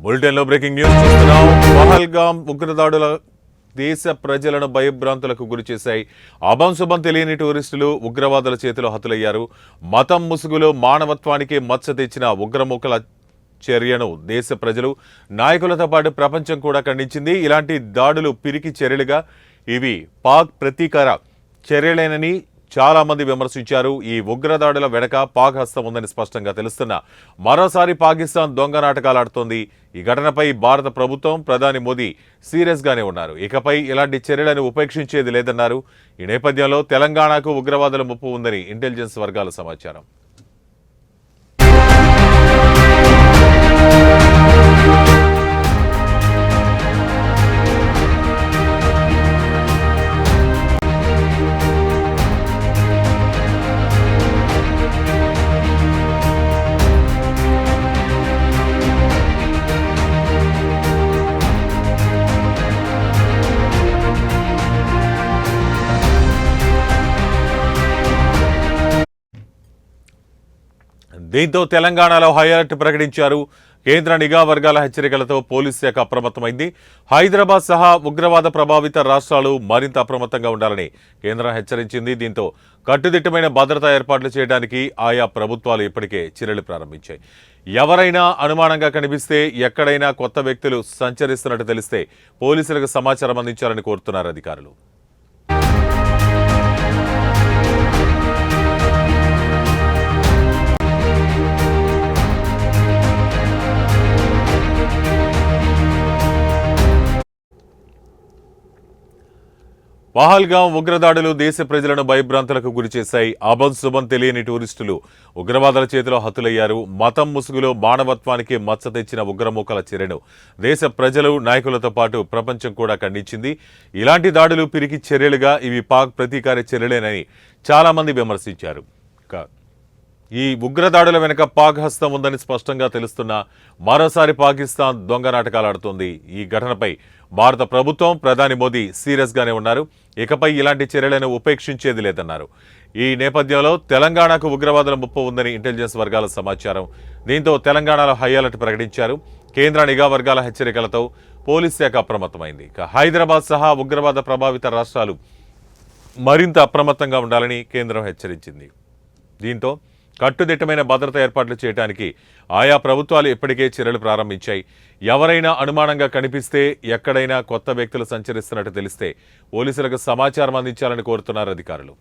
బులెటిన్లో breaking news చూస్తున్నాం. పహల్గామ్ ఉగ్రదాడుల దేశ ప్రజలను భయభ్రాంతులకు గురిచేశాయి. అభంశుభం తెలియని టూరిస్టులు ఉగ్రవాదుల చేతిలో హతులయ్యారు. మతం ముసుగులో మానవత్వానికి మచ్చ తెచ్చిన ఉగ్రముఖల చర్యను దేశ ప్రజలు, నాయకులతో పాటు ప్రపంచం కూడా ఖండించింది. ఇలాంటి దాడులు పిరికి చర్యలుగా, ఇవి పాక్ ప్రతీకార చర్యలేనని చాలా మంది విమర్శించారు. ఈ ఉగ్రదాడుల వెనక పాక్ హస్తం ఉందని స్పష్టంగా తెలుస్తున్నా మరోసారి పాకిస్తాన్ దొంగ నాటకాలు ఆడుతోంది. ఈ ఘటనపై భారత ప్రభుత్వం, ప్రధాని మోదీ సీరియస్ గానే ఉన్నారు. ఇకపై ఇలాంటి చర్యలను ఉపేక్షించేది లేదన్నారు. ఈ నేపథ్యంలో తెలంగాణకు ఉగ్రవాదుల ముప్పు ఉందని ఇంటెలిజెన్స్ వర్గాల సమాచారం. దీంతో తెలంగాణలో హై అలర్ట్ ప్రకటించారు. కేంద్ర నిఘా వర్గాల హెచ్చరికలతో పోలీస్ శాఖ అప్రమత్తమైంది. హైదరాబాద్ సహా ఉగ్రవాద ప్రభావిత రాష్ట్రాలు మరింత అప్రమత్తంగా ఉండాలని కేంద్రం హెచ్చరించింది. దీంతో కట్టుదిట్టమైన భద్రతా ఏర్పాట్లు చేయడానికి ఆయా ప్రభుత్వాలు ఇప్పటికే చర్యలు ప్రారంభించాయి. ఎవరైనా అనుమానంగా కనిపిస్తే, ఎక్కడైనా కొత్త వ్యక్తులు సంచరిస్తున్నట్టు తెలిస్తే పోలీసులకు సమాచారం అందించాలని కోరుతున్నారు అధికారులు. పహల్గామ్ ఉగ్రదాడులు దేశ ప్రజలను భయభ్రాంతులకు గురిచేశాయి. అభంశుభం తెలియని టూరిస్టులు ఉగ్రవాదుల చేతిలో హతులయ్యారు. మతం ముసుగులో మానవత్వానికి మచ్చ తెచ్చిన ఉగ్రమూకల చర్యను దేశ ప్రజలు, నాయకులతో పాటు ప్రపంచం కూడా ఖండించింది. ఇలాంటి దాడులు పిరికి చర్యలుగా, ఇవి పాక్ ప్రతీకార చర్యలేనని చాలా మంది విమర్శించారు. ఈ ఉగ్రదాడుల వెనుక పాక్ హస్తం ఉందని స్పష్టంగా తెలుస్తున్నా మరోసారి పాకిస్తాన్ దొంగ నాటకాలు ఆడుతోంది. ఈ ఘటనపై భారత ప్రభుత్వం, ప్రధాని మోదీ సీరియస్ గానే ఉన్నారు. ఇకపై ఇలాంటి చర్యలను ఉపేక్షించేది లేదన్నారు. ఈ నేపథ్యంలో తెలంగాణకు ఉగ్రవాదుల ముప్పు ఉందని ఇంటెలిజెన్స్ వర్గాల సమాచారం. దీంతో తెలంగాణలో హై అలర్ట్ ప్రకటించారు. కేంద్ర నిఘా వర్గాల హెచ్చరికలతో పోలీస్ శాఖ అప్రమత్తమైంది. హైదరాబాద్ సహా ఉగ్రవాద ప్రభావిత రాష్ట్రాలు మరింత అప్రమత్తంగా ఉండాలని కేంద్రం హెచ్చరించింది. దీంతో కట్టుదిట్టమైన భద్రతా ఏర్పాట్లు చేయడానికి ఆయా ప్రభుత్వాలు ఇప్పటికే చర్యలు ప్రారంభించాయి. ఎవరైనా అనుమానంగా కనిపిస్తే, ఎక్కడైనా కొత్త వ్యక్తులు సంచరిస్తున్నట్టు తెలిస్తే పోలీసులకు సమాచారం అందించాలని కోరుతున్నారు అధికారులు.